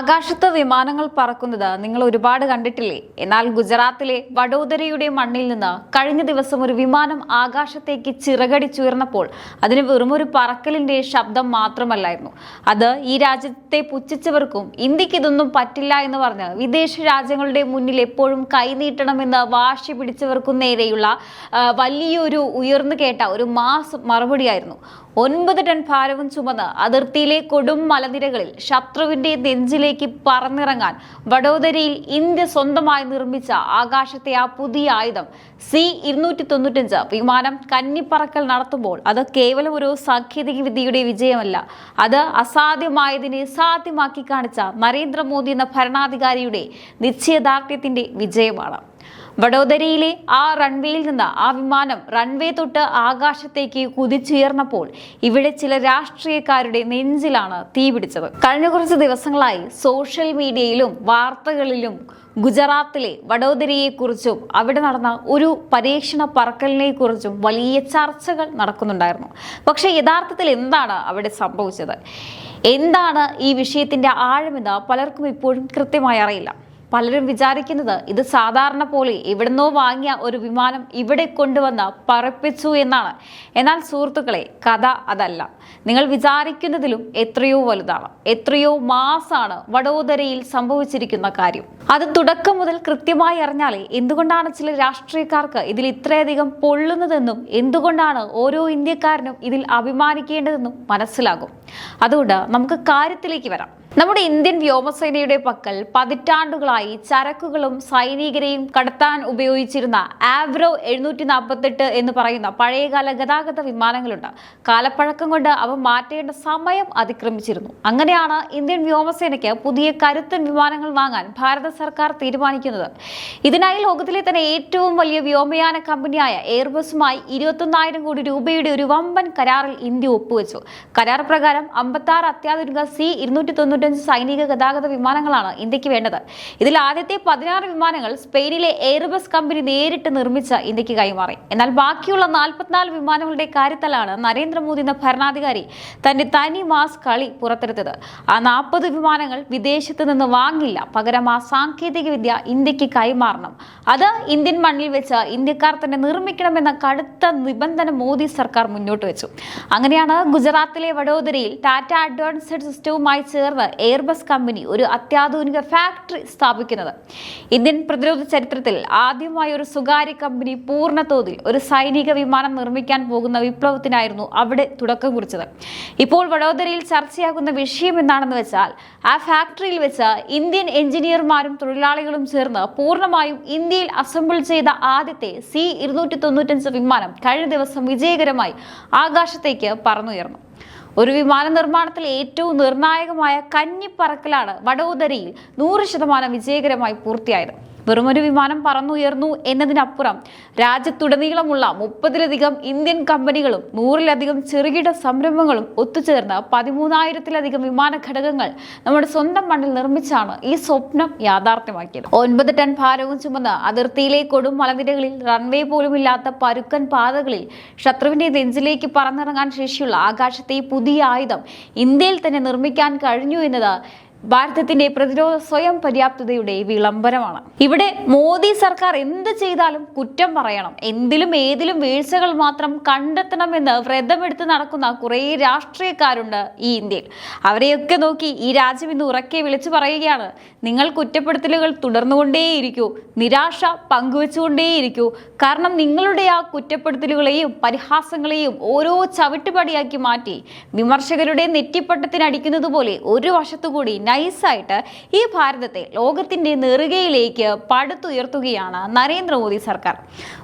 ആകാശത്ത് വിമാനങ്ങൾ പറക്കുന്നത് നിങ്ങൾ ഒരുപാട് കണ്ടിട്ടില്ലേ? എന്നാൽ ഗുജറാത്തിലെ വഡോദരയുടെ മണ്ണിൽ നിന്ന് കഴിഞ്ഞ ദിവസം ഒരു വിമാനം ആകാശത്തേക്ക് ചിറകടിച്ചുയർന്നപ്പോൾ അതിന് വെറുമൊരു പറക്കലിന്റെ ശബ്ദം മാത്രമല്ലായിരുന്നു. അത് ഈ രാജ്യത്തെ പുച്ഛിച്ചവർക്കും ഇന്ത്യക്ക് ഇതൊന്നും പറ്റില്ല എന്ന് പറഞ്ഞ് വിദേശ രാജ്യങ്ങളുടെ മുന്നിൽ എപ്പോഴും കൈനീട്ടണമെന്ന് വാശി പിടിച്ചവർക്കും നേരെയുള്ള വലിയൊരു ഉയർന്നു കേട്ട ഒരു മാസ് മറുപടിയായിരുന്നു. 9 ടൺ ഭാരവും ചുമന്ന് അതിർത്തിയിലെ കൊടും മലനിരകളിൽ ശത്രുവിന്റെ നെഞ്ചിലേക്ക് പറന്നിറങ്ങാൻ വഡോദരയിൽ ഇന്ത്യ സ്വന്തമായി നിർമ്മിച്ച ആകാശത്തെ ആ പുതിയ ആയുധം C-295 വിമാനം കന്നിപ്പറക്കൽ നടത്തുമ്പോൾ അത് കേവലം ഒരു സാങ്കേതിക വിദ്യയുടെ വിജയമല്ല, അത് അസാധ്യമായതിനെ സാധ്യമാക്കി കാണിച്ച നരേന്ദ്രമോദി എന്ന ഭരണാധികാരിയുടെ നിശ്ചയദാർഢ്യത്തിന്റെ വിജയമാണ്. വഡോദരയിലെ ആ റൺവേയിൽ നിന്ന് ആ വിമാനം റൺവേ തൊട്ട് ആകാശത്തേക്ക് കുതിച്ചുയർന്നപ്പോൾ ഇവിടെ ചില രാഷ്ട്രീയക്കാരുടെ നെഞ്ചിലാണ് തീപിടിച്ചത്. കഴിഞ്ഞ കുറച്ച് ദിവസങ്ങളായി സോഷ്യൽ മീഡിയയിലും വാർത്തകളിലും ഗുജറാത്തിലെ വഡോദരയെക്കുറിച്ചും അവിടെ നടന്ന ഒരു പരീക്ഷണ പറക്കലിനെ കുറിച്ചും വലിയ ചർച്ചകൾ നടക്കുന്നുണ്ടായിരുന്നു. പക്ഷേ യഥാർത്ഥത്തിൽ എന്താണ് അവിടെ സംഭവിച്ചത്, എന്താണ് ഈ വിഷയത്തിന്റെ ആഴമെന്ന് പലർക്കും ഇപ്പോഴും കൃത്യമായി അറിയില്ല. പലരും വിചാരിക്കുന്നത് ഇത് സാധാരണ പോലെ എവിടുന്നോ വാങ്ങിയ ഒരു വിമാനം ഇവിടെ കൊണ്ടുവന്ന് പറപ്പിച്ചു എന്നാണ്. എന്നാൽ സുഹൃത്തുക്കളെ, കഥ അതല്ല. നിങ്ങൾ വിചാരിക്കുന്നതിലും എത്രയോ വലുതാണ്, എത്രയോ മാസാണ് വഡോദരയിൽ സംഭവിച്ചിരിക്കുന്ന കാര്യം. അത് തുടക്കം മുതൽ കൃത്യമായി അറിഞ്ഞാലേ എന്തുകൊണ്ടാണ് ചില രാഷ്ട്രീയക്കാർക്ക് ഇതിൽ ഇത്രയധികം പൊള്ളുന്നതെന്നും എന്തുകൊണ്ടാണ് ഓരോ ഇന്ത്യക്കാരനും ഇതിൽ അഭിമാനിക്കേണ്ടതെന്നും മനസ്സിലാകും. അതുകൊണ്ട് നമുക്ക് കാര്യത്തിലേക്ക് വരാം. നമ്മുടെ ഇന്ത്യൻ വ്യോമസേനയുടെ പക്കൽ പതിറ്റാണ്ടുകളായി ചരക്കുകളും സൈനികരെയും കടത്താൻ ഉപയോഗിച്ചിരുന്ന ആവ്രോ 748 എന്ന് പറയുന്ന പഴയകാല ഗതാഗത വിമാനങ്ങളുണ്ട്. കാലപ്പഴക്കം കൊണ്ട് അവ മാറ്റേണ്ട സമയം അതിക്രമിച്ചിരുന്നു. അങ്ങനെയാണ് ഇന്ത്യൻ വ്യോമസേനയ്ക്ക് പുതിയ കരുത്തൻ വിമാനങ്ങൾ വാങ്ങാൻ ഭാരത സർക്കാർ തീരുമാനിക്കുന്നത്. ഇതിനായി ലോകത്തിലെ തന്നെ ഏറ്റവും വലിയ വ്യോമയാന കമ്പനിയായ എയർബസുമായി 21,000 കോടി രൂപയുടെ ഒരു വമ്പൻ കരാറിൽ ഇന്ത്യ ഒപ്പുവെച്ചു. കരാർ പ്രകാരം 56 അത്യാധുനിക C-295 സൈനിക ഗതാഗത വിമാനങ്ങളാണ് ഇന്ത്യക്ക് വേണ്ടത്. ഇതിൽ ആദ്യത്തെ 16 വിമാനങ്ങൾ സ്പെയിനിലെ എയർബസ് കമ്പനി നേരിട്ട് നിർമ്മിച്ച് ഇന്ത്യക്ക് കൈമാറി. എന്നാൽ ബാക്കിയുള്ള 44 വിമാനങ്ങളുടെ കാര്യത്തിലാണ് നരേന്ദ്രമോദി എന്ന ഭരണാധികാരി തന്റെ തനി മാസ് കളി പുറത്തെടുത്തത്. ആ 40 വിമാനങ്ങൾ വിദേശത്ത് നിന്ന് വാങ്ങില്ല, പകരം ആ സാങ്കേതിക വിദ്യ ഇന്ത്യക്ക് കൈമാറണം. അത് ഇന്ത്യൻ മണ്ണിൽ വെച്ച് ഇന്ത്യക്കാർ തന്നെ നിർമ്മിക്കണമെന്ന കടുത്ത നിബന്ധന മോദി സർക്കാർ മുന്നോട്ട് വെച്ചു. അങ്ങനെയാണ് ഗുജറാത്തിലെ വഡോദരയിൽ ടാറ്റ അഡ്വാൻസ്ഡ് സിസ്റ്റവുമായി ചേർന്ന് എയർബസ് കമ്പനി ഒരു അത്യാധുനിക ഫാക്ടറി സ്ഥാപിക്കുന്നത്. ഇന്ത്യൻ പ്രതിരോധ ചരിത്രത്തിൽ ആദ്യമായി ഒരു സ്വകാര്യ കമ്പനി പൂർണ്ണതോതിൽ ഒരു സൈനിക വിമാനം നിർമ്മിക്കാൻ പോകുന്ന വിപ്ലവത്തിനായിരുന്നു അവിടെ തുടക്കം കുറിച്ചത്. ഇപ്പോൾ വഡോദരയിൽ ചർച്ചയാകുന്ന വിഷയം എന്താണെന്ന് വെച്ചാൽ, ആ ഫാക്ടറിയിൽ വെച്ച് ഇന്ത്യൻ എഞ്ചിനീയർമാരും തൊഴിലാളികളും ചേർന്ന് പൂർണ്ണമായും ഇന്ത്യയിൽ അസംബിൾ ചെയ്ത ആദ്യത്തെ C-295 വിമാനം കഴിഞ്ഞ ദിവസം വിജയകരമായി ആകാശത്തേക്ക് പറന്നുയർന്നു. ഒരു വിമാന നിർമ്മാണത്തിൽ ഏറ്റവും നിർണായകമായ കന്നിപ്പറക്കലാണ് വഡോദരയിൽ 100% വിജയകരമായി പൂർത്തിയായത്. വെറുമൊരു വിമാനം പറന്നുയർന്നു എന്നതിനപ്പുറം രാജ്യത്തുടനീളമുള്ള 30-ലധികം ഇന്ത്യൻ കമ്പനികളും 100-ലധികം ചെറുകിട സംരംഭങ്ങളും ഒത്തുചേർന്ന് 13,000-ലധികം വിമാന ഘടകങ്ങൾ നമ്മുടെ സ്വന്തം മണ്ണിൽ നിർമ്മിച്ചാണ് ഈ സ്വപ്നം യാഥാർത്ഥ്യമാക്കിയത്. 9 ടൺ ഭാരവും ചുമന്ന് അതിർത്തിയിലെ കൊടും മലനിരകളിൽ റൺവേ പോലുമില്ലാത്ത പരുക്കൻ പാതകളിൽ ശത്രുവിന്റെ നെഞ്ചിലേക്ക് പറന്നിറങ്ങാൻ ശേഷിയുള്ള ആകാശത്തെ പുതിയ ആയുധം ഇന്ത്യയിൽ തന്നെ നിർമ്മിക്കാൻ കഴിഞ്ഞു എന്നത് ഭാരതത്തിന്റെ പ്രതിരോധ സ്വയം പര്യാപ്തതയുടെ വിളംബരമാണ്. ഇവിടെ മോദി സർക്കാർ എന്ത് ചെയ്താലും കുറ്റം പറയണം, എന്തിലും ഏതിലും വീഴ്ചകൾ മാത്രം കണ്ടെത്തണമെന്ന് വ്രതമെടുത്ത് നടക്കുന്ന കുറേ രാഷ്ട്രീയക്കാരുണ്ട് ഈ ഇന്ത്യയിൽ. അവരെയൊക്കെ നോക്കി ഈ രാജ്യം ഇന്ന് ഉറക്കെ വിളിച്ചു പറയുകയാണ്, നിങ്ങൾ കുറ്റപ്പെടുത്തലുകൾ തുടർന്നുകൊണ്ടേയിരിക്കൂ, നിരാശ പങ്കുവെച്ചുകൊണ്ടേയിരിക്കൂ. കാരണം നിങ്ങളുടെ ആ കുറ്റപ്പെടുത്തലുകളെയും പരിഹാസങ്ങളെയും ഓരോ ചവിട്ടുപടിയാക്കി മാറ്റി വിമർശകരുടെ നെറ്റിപ്പട്ടത്തിനടിക്കുന്നത് പോലെ ഒരു വശത്തുകൂടി നൈസായിട്ട് ഈ ഭാരതത്തെ ലോകത്തിന്റെ നെറുകയിലേക്ക് പടുത്തുയർത്തുകയാണ് നരേന്ദ്രമോദി സർക്കാർ.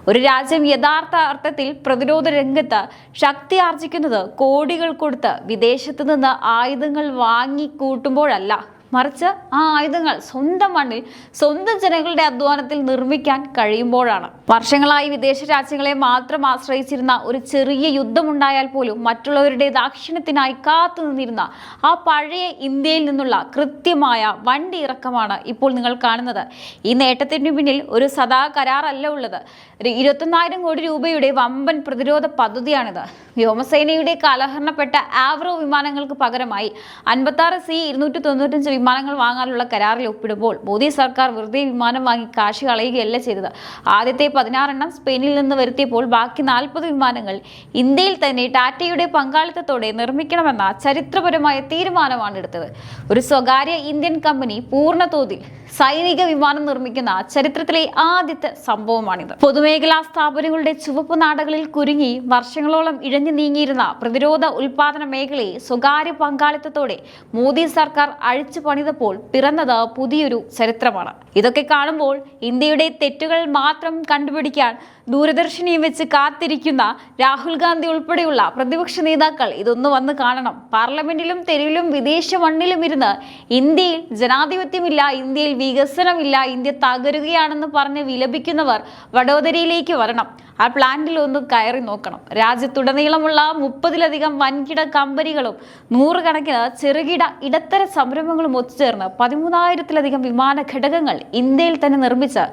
ഒരു രാജ്യം യഥാർത്ഥ അർത്ഥത്തിൽ പ്രതിരോധ രംഗത്ത് ശക്തി ആർജിക്കുന്നത് കോടികൾ കൊടുത്ത് വിദേശത്ത് നിന്ന് ആയുധങ്ങൾ വാങ്ങിക്കൂട്ടുമ്പോഴല്ല, മറിച്ച് ആ ആയുധങ്ങൾ സ്വന്തം മണ്ണിൽ സ്വന്തം ജനങ്ങളുടെ അധ്വാനത്തിൽ നിർമ്മിക്കാൻ കഴിയുമ്പോഴാണ്. വർഷങ്ങളായി വിദേശ രാജ്യങ്ങളെ മാത്രം ആശ്രയിച്ചിരുന്ന ഒരു ചെറിയ യുദ്ധമുണ്ടായാൽ പോലും മറ്റുള്ളവരുടെ ദാക്ഷിണ്യത്തിനായി കാത്തു നിന്നിരുന്ന ആ പഴയ ഇന്ത്യയിൽ നിന്നുള്ള കൃത്യമായ വണ്ടി ഇറക്കമാണ് ഇപ്പോൾ നിങ്ങൾ കാണുന്നത്. ഈ നേട്ടത്തിന് പിന്നിൽ ഒരു സദാ കരാറല്ല ഉള്ളത്. 21,000 കോടി രൂപയുടെ വമ്പൻ പ്രതിരോധ പദ്ധതിയാണിത്. വ്യോമസേനയുടെ കാലഹരണപ്പെട്ട ആവ്രോ വിമാനങ്ങൾക്ക് പകരമായി 56 C-295 വിമാനങ്ങൾ വാങ്ങാനുള്ള കരാറിൽ ഒപ്പിടുമ്പോൾ മോദി സർക്കാർ വെറുതെ വിമാനം വാങ്ങി കാശ് കളയുകയല്ല ചെയ്തത്. ആദ്യത്തെ 16 സ്പെയിനിൽ നിന്ന് വരുത്തിയപ്പോൾ ബാക്കി 40 വിമാനങ്ങൾ ഇന്ത്യയിൽ തന്നെ ടാറ്റയുടെ പങ്കാളിത്തത്തോടെ നിർമ്മിക്കണമെന്ന ചരിത്രപരമായ തീരുമാനമാണ് എടുത്തത്. ഒരു സ്വകാര്യ ഇന്ത്യൻ കമ്പനി പൂർണ്ണ തോതിൽ സൈനിക വിമാനം നിർമ്മിക്കുന്ന ചരിത്രത്തിലെ ആദ്യത്തെ സംഭവമാണിത്. പൊതുമേഖലാ സ്ഥാപനങ്ങളുടെ ചുവപ്പ് നാടകളിൽ കുരുങ്ങി വർഷങ്ങളോളം ഇഴഞ്ഞു നീങ്ങിയിരുന്ന പ്രതിരോധ ഉൽപാദന മേഖലയെ സ്വകാര്യ പങ്കാളിത്തത്തോടെ മോദി സർക്കാർ അഴിച്ചു പണിതപ്പോൾ പിറന്നത് പുതിയൊരു ചരിത്രമാണ്. ഇതൊക്കെ കാണുമ്പോൾ ഇന്ത്യയുടെ തെറ്റുകൾ മാത്രം കണ്ടുപിടിക്കാൻ ദൂരദർശിനിയും വെച്ച് കാത്തിരിക്കുന്ന രാഹുൽ ഗാന്ധി ഉൾപ്പെടെയുള്ള പ്രതിപക്ഷ നേതാക്കൾ ഇതൊന്ന് വന്ന് കാണണം. പാർലമെന്റിലും തെരുവിലും വിദേശ മണ്ണിലും ഇരുന്ന് ഇന്ത്യയിൽ ജനാധിപത്യമില്ല, ഇന്ത്യയിൽ വികസനമില്ല, ഇന്ത്യ തകരുകയാണെന്ന് പറഞ്ഞ് വിലപിക്കുന്നവർ വഡോദരയിലേക്ക് വരണം. ആ പ്ലാന്റിൽ ഒന്ന് കയറി നോക്കണം. രാജ്യത്തുടനീളമുള്ള 30-ലധികം വൻകിട കമ്പനികളും 100 കണക്കിന് ചെറുകിട ഇടത്തര സംരംഭങ്ങളും ഒത്തുചേർന്ന് 13,000-ലധികം വിമാന ഘടകങ്ങൾ ഇന്ത്യയിൽ തന്നെ നിർമ്മിച്ച്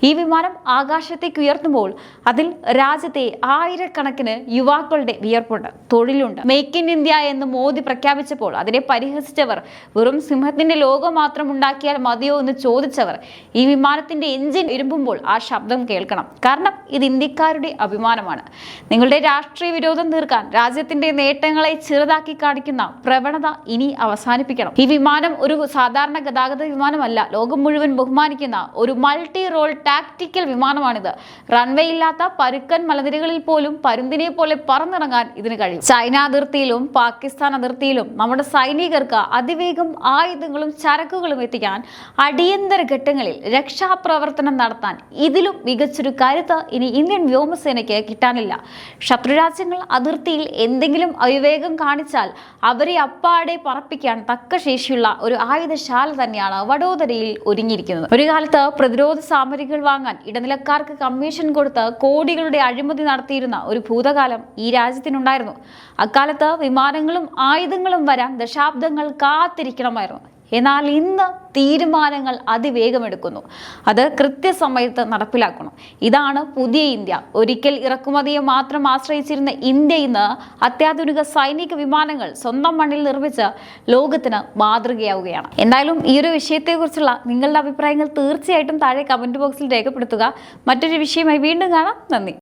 ഈ വിമാനം ആകാശത്തേക്ക് ഉയർത്തുമ്പോൾ അതിൽ രാജ്യത്തെ ആയിരക്കണക്കിന് യുവാക്കളുടെ വിയർപ്പുണ്ട്, തൊഴിലുണ്ട്. മേക്ക് ഇൻ ഇന്ത്യ എന്ന് മോദി പ്രഖ്യാപിച്ചപ്പോൾ അതിനെ പരിഹസിച്ചവർ, വെറും സിംഹത്തിന്റെ ലോഗോ മാത്രം ഉണ്ടാക്കിയാൽ മതിയോ എന്ന് ചോദിച്ചവർ, ഈ വിമാനത്തിന്റെ എഞ്ചിൻ ഇരുമ്പുമ്പോൾ ആ ശബ്ദം കേൾക്കണം. കാരണം ഇത് ഇന്ത്യക്കാരുടെ അഭിമാനമാണ്. നിങ്ങളുടെ രാഷ്ട്രീയ വിരോധം തീർക്കാൻ രാജ്യത്തിന്റെ നേട്ടങ്ങളെ ചെറുതാക്കി കാണിക്കുന്ന പ്രവണത ഇനി അവസാനിപ്പിക്കണം. ഈ വിമാനം ഒരു സാധാരണ ഗതാഗത വിമാനമല്ല, ലോകം മുഴുവൻ ബഹുമാനിക്കുന്ന ഒരു മൾട്ടി റോൾ ടാക്ടിക്കൽ വിമാനമാണിത്. റൺവേ ഇല്ലാത്ത പരുക്കൻ മലനിരകളിൽ പോലും പരുന്തിനെ പോലെ പറന്നിറങ്ങാൻ ഇതിന് കഴിയും. ചൈന അതിർത്തിയിലും പാകിസ്ഥാൻ അതിർത്തിയിലും നമ്മുടെ സൈനികർക്ക് അതിവേഗം ആയുധങ്ങളും ചരക്കുകളും എത്തിക്കാൻ അടിയന്തര ഘട്ടങ്ങളിൽ രക്ഷാപ്രവർത്തനം നടത്താൻ ഇതിലും മികച്ചൊരു കരുത്ത് ഇനി ഇന്ത്യൻ വ്യോമസേനയ്ക്ക് കിട്ടാനില്ല. ശത്രുരാജ്യങ്ങൾ അതിർത്തിയിൽ എന്തെങ്കിലും അവിവേകം കാണിച്ചാൽ അവരെ അപ്പാടെ പറപ്പിക്കാൻ തക്ക ശേഷിയുള്ള ഒരു ആയുധശാല തന്നെയാണ് വഡോദരയിൽ ഒരുങ്ങിയിരിക്കുന്നത്. ഒരു കാലത്ത് പ്രതിരോധ സാമഗ്രികൾ വാങ്ങാൻ ഇടനിലക്കാർക്ക് കമ്മീഷൻ കൊടുത്ത് കോടികളുടെ അഴിമതി നടത്തിയിരുന്ന ഒരു ഭൂതകാലം ഈ രാജ്യത്തിനുണ്ടായിരുന്നു. അക്കാലത്ത് വിമാനങ്ങളും ആയുധങ്ങളും വരാൻ ദശാബ്ദങ്ങൾ കാത്തിരിക്കണമായിരുന്നു. എന്നാൽ ഇന്ന് തീരുമാനങ്ങൾ അതിവേഗമെടുക്കുന്നു, അത് കൃത്യസമയത്ത് നടപ്പിലാക്കണം. ഇതാണ് പുതിയ ഇന്ത്യ. ഒരിക്കൽ ഇറക്കുമതിയെ മാത്രം ആശ്രയിച്ചിരുന്ന ഇന്ത്യ ഇന്ന് അത്യാധുനിക സൈനിക വിമാനങ്ങൾ സ്വന്തം മണ്ണിൽ നിർമ്മിച്ച് ലോകത്തിന് മാതൃകയാവുകയാണ്. എന്തായാലും ഈ ഒരു വിഷയത്തെക്കുറിച്ചുള്ള നിങ്ങളുടെ അഭിപ്രായങ്ങൾ തീർച്ചയായിട്ടും താഴെ കമന്റ് ബോക്സിൽ രേഖപ്പെടുത്തുക. മറ്റൊരു വിഷയമായി വീണ്ടും കാണാം. നന്ദി.